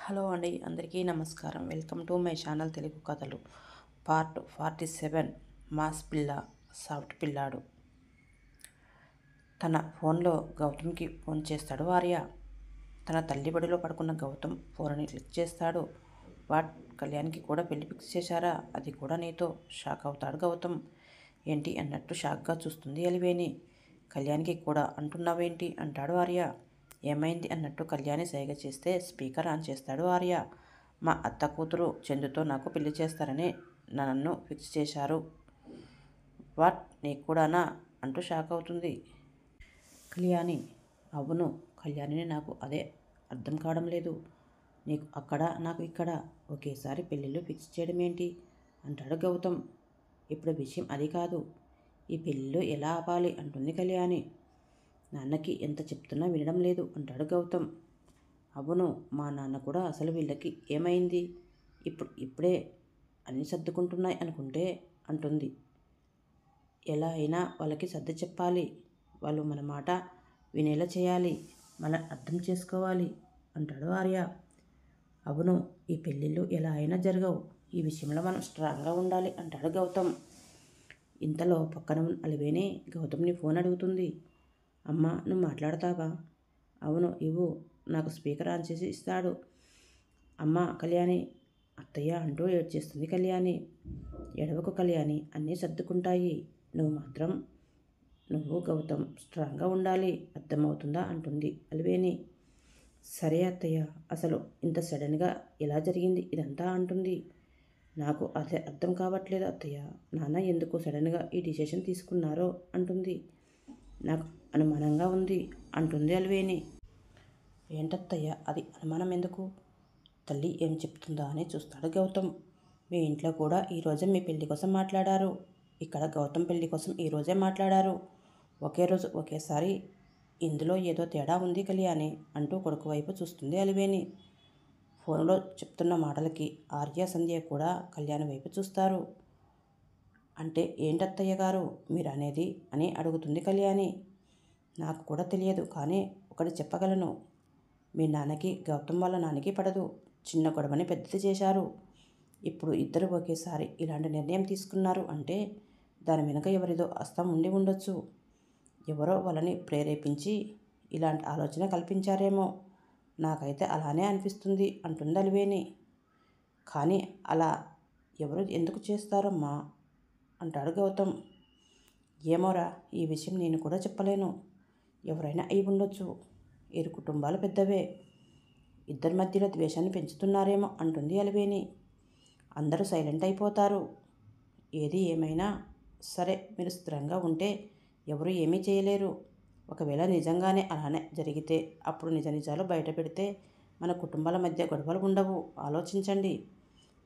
Hello అండి, అందరికీ నమస్కారం. Welcome to my channel Telugu కథలు పార్ట్ 47. మాస్ పిల్ల సాఫ్ట్ పిల్లాడు. తన ఫోన్లో గౌతమ్కి ఫోన్ చేస్తాడు ఆర్య. తన తల్లి బడిలో పడుకున్న గౌతమ్ ఫోన్ని క్లిక్ చేస్తాడు. వాట్, కళ్యాణ్కి కూడా పెళ్లి ఫిక్స్ చేశారా? అది కూడా నీతో? షాక్ అవుతాడు గౌతమ్. ఏంటి అన్నట్టు షాక్గా చూస్తుంది అలివేణి. కళ్యాణ్కి కూడా అంటున్నావేంటి అంటాడు ఆర్య. ఏమైంది అన్నట్టు కళ్యాణి సైగ చేస్తే స్పీకర్ ఆన్ చేస్తాడు ఆర్య. మా అత్త కూతురు చందుతో నాకు పెళ్లి చేస్తారని నన్ను ఫిక్స్ చేశారు. వాట్, నీకు కూడానా అంటూ షాక్ అవుతుంది కళ్యాణి. అవును కళ్యాణిని, నాకు అదే అర్థం కావడం లేదు. నీకు అక్కడ, నాకు ఇక్కడ ఒకేసారి పెళ్ళిళ్ళు ఫిక్స్ చేయడం ఏంటి అంటాడు గౌతమ్. ఇప్పుడు విషయం అది కాదు. ఈ పెళ్ళిళ్ళు ఎలా ఆపాలి అంటుంది కళ్యాణి. నాన్నకి ఎంత చెప్తున్నా వినడం లేదు అంటాడు గౌతమ్. అవును, మా నాన్న కూడా అసలు వీళ్ళకి ఏమైంది, ఇప్పుడే అన్నీ సర్దుకుంటున్నాయి అనుకుంటే అంటుంది. ఎలా అయినా వాళ్ళకి సర్ది చెప్పాలి. వాళ్ళు మన మాట వినేలా చేయాలి. మనం అర్థం చేసుకోవాలి అంటాడు ఆర్య. అవును, ఈ పెళ్ళిళ్ళు ఎలా అయినా జరగవు. ఈ విషయంలో మనం స్ట్రాంగ్గా ఉండాలి అంటాడు గౌతమ్. ఇంతలో పక్కన అలివేణి గౌతమ్ని ఫోన్ అడుగుతుంది. అమ్మా, నువ్వు మాట్లాడతావా? అవును ఇవ్వు. నాకు స్పీకర్ ఆన్ చేసి ఇస్తాడు. అమ్మ కళ్యాణి, అత్తయ్య అంటూ ఏడ్చేస్తుంది కళ్యాణి. ఎడవకు కళ్యాణి, అన్నీ సర్దుకుంటాయి. నువ్వు గౌతమ్ స్ట్రాంగ్గా ఉండాలి, అర్థమవుతుందా అంటుంది అలివేణి. సరే అత్తయ్య, అసలు ఇంత సడన్గా ఎలా జరిగింది ఇదంతా అంటుంది. నాకు అదే అర్థం కావట్లేదు అత్తయ్య. నాన్న ఎందుకు సడన్గా ఈ డిసిషన్ తీసుకున్నారో అంటుంది. నాకు అనుమానంగా ఉంది అంటుంది అలివేణి. ఏంటత్తయ్య అది, అనుమానం ఎందుకు? తల్లి ఏం చెప్తుందా అని చూస్తాడు గౌతమ్. మీ ఇంట్లో కూడా ఈరోజే మీ పెళ్లి కోసం మాట్లాడారు. ఇక్కడ గౌతమ్ పెళ్లి కోసం ఈరోజే మాట్లాడారు. ఒకే రోజు ఒకేసారి. ఇందులో ఏదో తేడా ఉంది కళ్యాణి అంటూ కొడుకు వైపు చూస్తుంది అలివేణి. ఫోన్లో చెప్తున్న మాటలకి ఆర్య, సంధ్య కూడా కళ్యాణి వైపు చూస్తారు. అంటే ఏంటత్తయ్య గారు మీరు అనేది అని అడుగుతుంది కళ్యాణి. నాకు కూడా తెలియదు, కానీ ఒకటి చెప్పగలను. మీ నాన్నకి గౌతమ్ వాళ్ళ నాన్నకి పడదు. చిన్న గొడవని పెద్దది చేశారు. ఇప్పుడు ఇద్దరు ఒకేసారి ఇలాంటి నిర్ణయం తీసుకున్నారు అంటే దాని వెనుక ఎవరిదో హస్తం ఉండి ఉండొచ్చు. ఎవరో వాళ్ళని ప్రేరేపించి ఇలాంటి ఆలోచన కల్పించారేమో. నాకైతే అలానే అనిపిస్తుంది అంటుంది అలివేణి. కానీ అలా ఎవరు ఎందుకు చేస్తారమ్మా అంటాడు గౌతమ్. ఏమోరా, ఈ విషయం నేను కూడా చెప్పలేను. ఎవరైనా అయి ఉండొచ్చు. ఇరు కుటుంబాలు పెద్దవే. ఇద్దరి మధ్యలో ద్వేషాన్ని పెంచుతున్నారేమో అంటుంది అలివేణి. అందరూ సైలెంట్ అయిపోతారు. ఏది ఏమైనా సరే, మీరు స్థిరంగా ఉంటే ఎవరు ఏమీ చేయలేరు. ఒకవేళ నిజంగానే అలానే జరిగితే అప్పుడు నిజ నిజాలు బయట పెడితే మన కుటుంబాల మధ్య గొడవలు ఉండవు. ఆలోచించండి.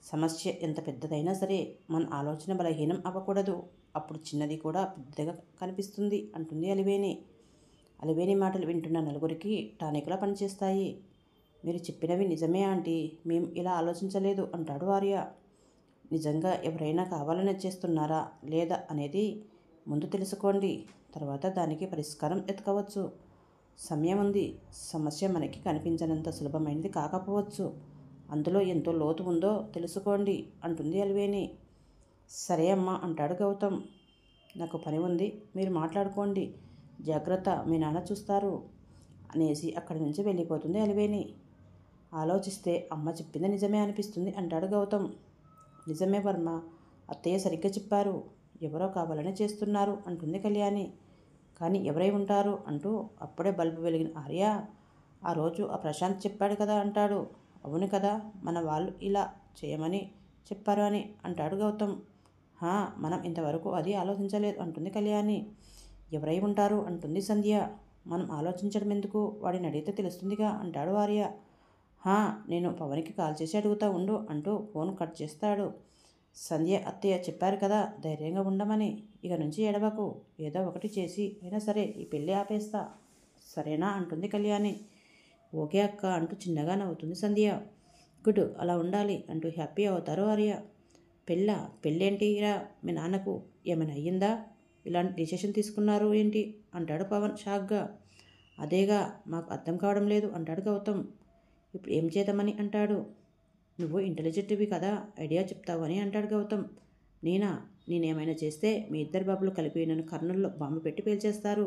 సమస్య ఎంత పెద్దదైనా సరే మన ఆలోచన బలహీనం అవ్వకూడదు. అప్పుడు చిన్నది కూడా పెద్దగా కనిపిస్తుంది అంటుంది అలివేణి. అలివేణి మాటలు వింటున్న నలుగురికి టానిక్లా పనిచేస్తాయి. మీరు చెప్పినవి నిజమే ఆంటీ, మేం ఇలా ఆలోచించలేదు అంటాడు ఆర్య. నిజంగా ఎవరైనా కావాలని చేస్తున్నారా లేదా అనేది ముందు తెలుసుకోండి. తర్వాత దానికి పరిష్కారం ఎతకవచ్చు. సమయం ఉంది. సమస్య మనకి కనిపించినంత సులభమైనది కాకపోవచ్చు. అందులో ఎంతో లోతు ఉందో తెలుసుకోండి అంటుంది అలివేణి. సరే అమ్మా అంటాడు గౌతమ్. నాకు పని ఉంది, మీరు మాట్లాడుకోండి. జాగ్రత్త, మీ నాన్న చూస్తారు అనేసి అక్కడి నుంచి వెళ్ళిపోతుంది అలివేణి. ఆలోచిస్తే అమ్మ చెప్పింది నిజమే అనిపిస్తుంది అంటాడు గౌతమ్. నిజమే వర్మ, అత్తయ్య సరిగ్గా చెప్పారు. ఎవరో కావాలని చేస్తున్నారు అంటుంది కళ్యాణి. కానీ ఎవరై ఉంటారు అంటూ అప్పుడే బల్బు వెలిగిన ఆర్య, ఆ రోజు ఆ ప్రశాంత్ చెప్పాడు కదా అంటాడు. అవును కదా, మన వాళ్ళు ఇలా చేయమని చెప్పారు అని అంటాడు గౌతమ్. మనం ఇంతవరకు అది ఆలోచించలేదు అంటుంది కళ్యాణి. ఎవరై ఉంటారు అంటుంది సంధ్య. మనం ఆలోచించడం ఎందుకు, వాడిని అడిగితే తెలుస్తుందిగా అంటాడు ఆర్య. నేను పవన్కి కాల్ చేసి అడుగుతా ఉండు అంటూ ఫోన్ కట్ చేస్తాడు. సంధ్య, అత్తయ్య చెప్పారు కదా ధైర్యంగా ఉండమని. ఇక నుంచి ఏడవకు. ఏదో ఒకటి చేసి అయినా సరే ఈ పెళ్ళి ఆపేస్తా, సరేనా అంటుంది కళ్యాణి. ఓకే అక్క అంటూ చిన్నగా నవ్వుతుంది సంధ్య. గుడ్, అలా ఉండాలి అంటూ హ్యాపీ అవుతారు ఆర్య. పెళ్ళేంటిరా, మీ నాన్నకు ఏమైనా అయ్యిందా? ఇలాంటి డిసిషన్ తీసుకున్నారు ఏంటి అంటాడు పవన్ షాక్గా. అదేగా మాకు అర్థం కావడం లేదు అంటాడు గౌతమ్. ఇప్పుడు ఏం చేద్దామని అంటాడు. నువ్వు ఇంటెలిజెంట్వి కదా, ఐడియా చెప్తావు అని అంటాడు గౌతమ్. నేనేమైనా చేస్తే మీ ఇద్దరు బాబులు కలిపి నన్ను కర్నూల్లో బాంబు పెట్టి పేల్చేస్తారు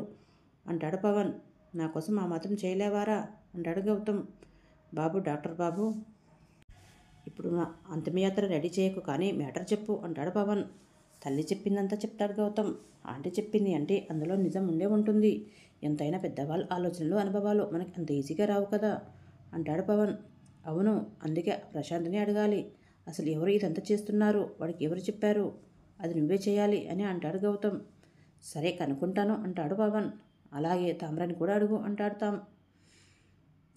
అంటాడు పవన్. నా కోసం ఆ మాత్రం చేయలేవారా అంటాడు గౌతమ్. బాబు డాక్టర్ బాబు, ఇప్పుడు నా అంతిమయాత్ర రెడీ చేయకు కానీ మ్యాటర్ చెప్పు అంటాడు పవన్. తల్లి చెప్పిందంతా చెప్తాడు గౌతమ్. ఆంటీ చెప్పింది అంటే అందులో నిజం ఉండే ఉంటుంది. ఎంతైనా పెద్దవాళ్ళ ఆలోచనలు అనుభవాలు మనకి అంత ఈజీగా రావు కదా అంటాడు పవన్. అవును, అందుకే ప్రశాంత్ని అడగాలి. అసలు ఎవరు ఇదంతా చేస్తున్నారు, వాడికి ఎవరు చెప్పారు, అది నువ్వే చేయాలి అని అంటాడు గౌతమ్. సరే కనుక్కుంటాను అంటాడు పవన్. అలాగే తామ్రాని కూడా అడుగు అంటాడు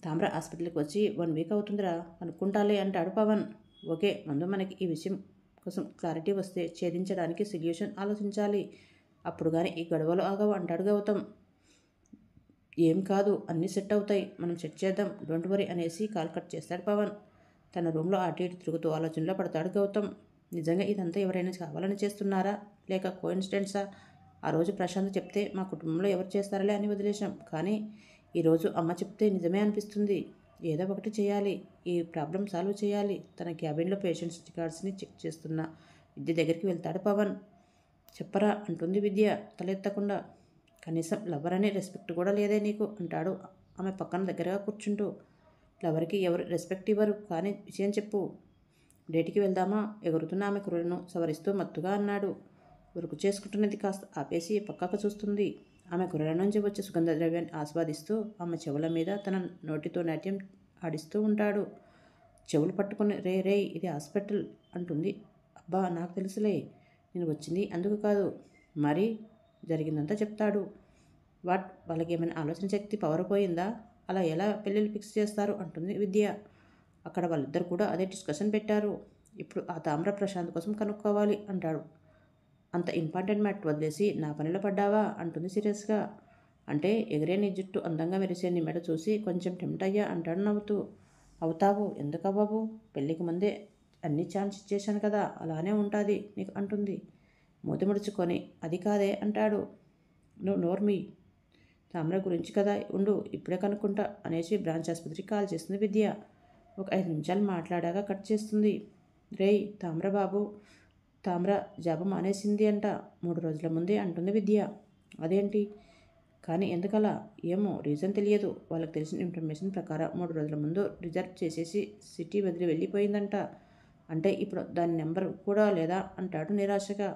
తామ్ర హాస్పిటల్కి వచ్చి 1 వీక్ అవుతుందిరా, కనుక్కుంటాలే అంటాడు పవన్. ఓకే, ముందు మనకి ఈ విషయం కోసం క్లారిటీ వస్తే ఛేదించడానికి సొల్యూషన్ ఆలోచించాలి. అప్పుడు కానీ ఈ గొడవలు ఆగవు అంటాడు గౌతమ్. ఏం కాదు, అన్నీ సెట్ అవుతాయి, మనం సెట్ చేద్దాం, డోంట్ వరీ అనేసి కాల్ కట్ చేస్తాడు పవన్. తన రూమ్లో అటు ఇటు తిరుగుతూ ఆలోచనలో పడతాడు గౌతమ్. నిజంగా ఇదంతా ఎవరైనా కావాలని చేస్తున్నారా లేక కోఇన్సిడెన్సా? ఆ రోజు ప్రశాంత్ చెప్తే మా కుటుంబంలో ఎవరు చేస్తారలే అని వదిలేశాం, కానీ ఈరోజు అమ్మ చెప్తే నిజమే అనిపిస్తుంది. ఏదో ఒకటి చేయాలి, ఈ ప్రాబ్లం సాల్వ్ చేయాలి. తన క్యాబిన్లో పేషెంట్స్ రికార్డ్స్ని చెక్ చేస్తున్న విద్య దగ్గరికి వెళ్తాడు పవన్. చెప్పరా అంటుంది విద్య తలెత్తకుండా. కనీసం లవర్ అనే రెస్పెక్ట్ కూడా లేదే నీకు అంటాడు ఆమె పక్కన దగ్గరగా కూర్చుంటూ. లవర్కి ఎవరు రెస్పెక్ట్ ఇవ్వరు, కానీ విషయం చెప్పు. డేట్కి వెళ్దామా ఎగురుతున్న ఆమె కుర్రను సవరిస్తూ మత్తుగా అన్నాడు. ఉరుకు చేసుకుంటున్నది కాస్త ఆపేసి పక్కకు చూస్తుంది. ఆమె కుర్రల నుంచి వచ్చే సుగంధ ద్రవ్యాన్ని ఆస్వాదిస్తూ ఆమె చెవుల మీద తన నోటితో నాట్యం ఆడిస్తూ ఉంటాడు. చెవులు పట్టుకుని రే రే ఇది హాస్పిటల్ అంటుంది. అబ్బా నాకు తెలుసులే, నేను వచ్చింది అందుకు కాదు. మరి జరిగిందంతా చెప్తాడు. వాళ్ళకి ఏమైనా ఆలోచన శక్తి పవర్ పోయిందా? అలా ఎలా పెళ్ళిళ్ళు ఫిక్స్ చేస్తారు అంటుంది విద్య. అక్కడ వాళ్ళిద్దరు కూడా అదే డిస్కషన్ పెట్టారు. ఇప్పుడు ఆ తామ్ర ప్రశాంత్ కోసం కనుక్కోవాలి అంటాడు. అంత ఇంపార్టెంట్ మ్యాటర్ వదిలేసి నా పనిలో పడ్డావా అంటుంది సీరియస్గా. అంటే ఎగిరే నీ జుట్టు అందంగా మెరిసే నీ మెడ చూసి కొంచెం టెంప్ట్ అయ్యా అంటాడు నవ్వుతూ. అవుతావు, ఎందుకవ్వవు, పెళ్ళికి ముందే అన్ని ఛాన్స్ ఇచ్చేశాను కదా, అలానే ఉంటుంది నీకు అంటుంది. మూతి ముడుచుకొని అది కాదే అంటాడు. నువ్వు నోర్మి, తామ్ర గురించి కదా, ఉండు ఇప్పుడే కనుక్కుంటా అనేసి బ్రాంచ్ ఆసుపత్రికి కాల్ చేస్తుంది విద్య. ఒక 5 నిమిషాలు మాట్లాడాక కట్ చేస్తుంది. రేయ్ తామ్రబాబు, తామ్ర జాబు మానేసింది అంట 3 రోజుల ముందే అంటుంది విద్య. అదేంటి కానీ ఎందుకలా? ఏమో, రీజన్ తెలియదు. వాళ్ళకి తెలిసిన ఇన్ఫర్మేషన్ ప్రకారం 3 రోజుల ముందు రిజర్వ్ చేసేసి సిటీ వదిలి వెళ్ళిపోయిందంట. అంటే ఇప్పుడు దాని నెంబర్ కూడా లేదా అంటాడు నిరాశగా.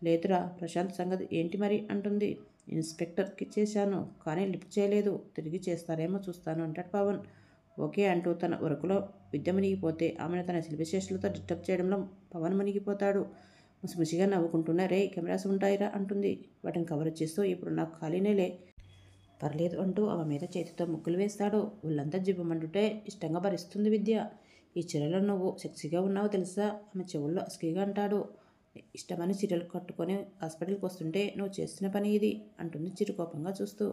లేదురా, ప్రశాంత్ సంగతి ఏంటి మరి అంటుంది. ఇన్స్పెక్టర్కి చేశాను కానీ లిఫ్ట్ చేయలేదు, తిరిగి చేస్తారేమో చూస్తాను అంటాడు పవన్. ఓకే అంటూ తన వర్కులో విద్య మునిగిపోతే ఆమెను తన సెల్ఫిషేషన్లతో డిస్టర్బ్ చేయడంలో పవన్ మునిగిపోతాడు. ముసిముసిగా నవ్వుకుంటున్న రే కెమెరాస్ ఉంటాయిరా అంటుంది. వాటిని కవర్ చేస్తూ ఇప్పుడు నాకు ఖాళీనేలే, పర్లేదు అంటూ ఆమె మీద చేతితో ముగ్గులు వేస్తాడు. ఒళ్ళంతా జివ్వమంటుంటే ఇష్టంగా భరిస్తుంది విద్య. ఈ చీరలో నువ్వు సెక్సీగా ఉన్నావు తెలుసా, ఆమె చెవుల్లో అస్కీగా అంటాడు. ఇష్టమని చీరలు కట్టుకొని హాస్పిటల్కి వస్తుంటే నువ్వు చేస్తున్న పని ఇది అంటుంది చిరుకోపంగా చూస్తూ.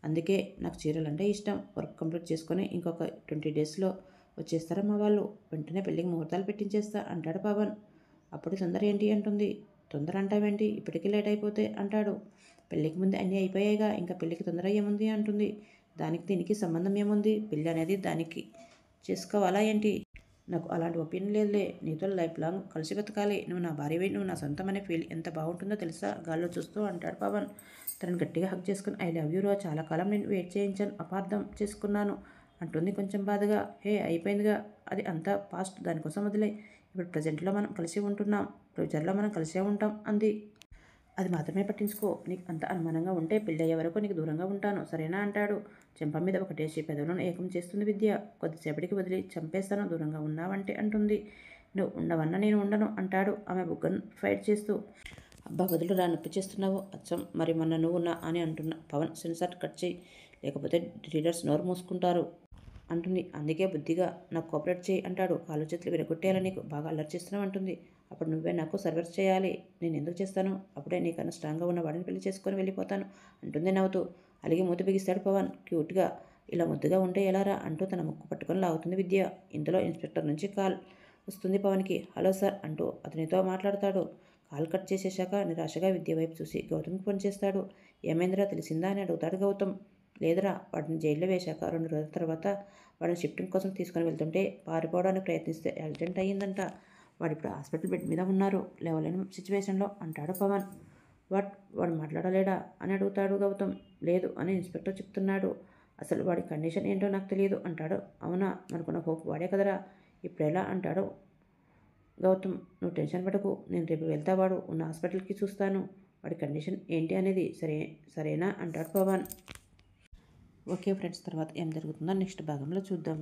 అందుకే నాకు చీరలంటే ఇష్టం. వర్క్ కంప్లీట్ చేసుకొని ఇంకొక 20 డేస్లో వచ్చేస్తారమ్మా వాళ్ళు, వెంటనే పెళ్ళికి ముహూర్తాలు పెట్టించేస్తా అంటాడు పవన్. అప్పుడు తొందర ఏంటి అంటుంది. తొందర అంటావేంటి, ఇప్పటికీ లేట్ అయిపోతే అంటాడు. పెళ్ళికి ముందు అన్నీ అయిపోయాయిగా, ఇంకా పెళ్ళికి తొందర ఏముంది అంటుంది. దానికి దీనికి సంబంధం ఏముంది, పెళ్ళి అనేది దానికి చేసుకోవాలా ఏంటి? నాకు అలాంటి ఒపీనియన్ లేదులే, నీతో లైఫ్ లాంగ్ కలిసి బతకాలి, నువ్వు నా భార్యవి, నువ్వు నా సొంతం అనే ఫీల్ ఎంత బాగుంటుందో తెలుసా గాల్లో చూస్తూ అంటాడు పవన్. తనని గట్టిగా హక్ చేసుకుని ఐ లవ్ యూ రా, చాలా కాలం నేను వెయిట్ చేయించాను, అపార్థం చేసుకున్నాను అంటుంది కొంచెం బాధగా. హే అయిపోయిందిగా, అది అంతా పాస్ట్, దానికోసం వదిలే. ఇప్పుడు ప్రజెంట్లో మనం కలిసి ఉంటున్నాం, ఫ్యూచర్లో మనం కలిసే ఉంటాం అంది. అది మాత్రమే పట్టించుకో, నీకు అంత అనుమానంగా ఉంటే పెళ్ళయ్యే వరకు నీకు దూరంగా ఉంటాను సరేనా అంటాడు. చెంప మీద ఒకటేసి పెదవులను ఏకం చేస్తుంది విద్య. కొద్దిసేపటికి వదిలి చంపేస్తాను దూరంగా ఉన్నావంటే అంటుంది. నువ్వు ఉండవన్నా నేను ఉండను అంటాడు ఆమె బుగ్గను ఫైట్ చేస్తూ. అబ్బా వదులురా, నొప్పి చేస్తున్నావు అచ్చం, మరి మొన్న నువ్వు నా అని అంటున్నా. పవన్ సెన్సార్ కట్ చేయి, లేకపోతే రీడర్స్ నోరు మూసుకుంటారు అంటుంది. అందుకే బుద్ధిగా నాకు కోఆపరేట్ చేయి అంటాడు. కాలు చేతులు విరగొట్టేయాలని నీకు బాగా అల్లరి చేస్తున్నావు అంటుంది. అప్పుడు నువ్వే నాకు సర్వర్స్ చేయాలి, నేను ఎందుకు చేస్తాను, అప్పుడే నీకన్నా స్ట్రాంగ్గా ఉన్న వాడిని పెళ్లి చేసుకొని వెళ్ళిపోతాను అంటుంది నవ్వుతూ. అలాగే మూతి బిగిస్తాడు పవన్ క్యూట్గా. ఇలా ముద్దుగా ఉంటే ఎలారా అంటూ తన ముక్కు పట్టుకొని లాగుతుంది విద్య. ఇంతలో ఇన్స్పెక్టర్ నుంచి కాల్ వస్తుంది పవన్కి. హలో సార్ అంటూ అతనితో మాట్లాడతాడు. కాల్ కట్ చేసేశాక నిరాశగా విద్య వైపు చూసి గౌతమ్కి ఫోన్ చేస్తాడు. ఏమైందిరా తెలిసిందా అని అడుగుతాడు గౌతమ్. లేదురా, వాడిని జైల్లో వేశాక 2 రోజుల తర్వాత వాడిని షిఫ్టింగ్ కోసం తీసుకుని వెళ్తుంటే పారిపోవడానికి ప్రయత్నిస్తే యాక్సిడెంట్ అయ్యిందంట. వాడిప్పుడు హాస్పిటల్ బెడ్ మీద ఉన్నారు, లేవలేని సిచ్యువేషన్లో అంటాడు పవన్. వాడు మాట్లాడలేడా అని అడుగుతాడు గౌతమ్. లేదు అని ఇన్స్పెక్టర్ చెప్తున్నాడు. అసలు వాడి కండిషన్ ఏంటో నాకు తెలియదు అంటాడు. అవునా, మనకున్న హోప్ వాడే కదరా, ఇప్పుడెలా అంటాడు గౌతమ్. నువ్వు టెన్షన్ పడకు, నేను రేపు వెళ్తా వాడు ఉన్న హాస్పిటల్కి చూస్తాను. వాడి కండిషన్ ఏంటి అనేది సరేనా అంటాడు పవన్. ఓకే ఫ్రెండ్స్, తర్వాత ఏం జరుగుతుందో నెక్స్ట్ భాగంలో చూద్దాం.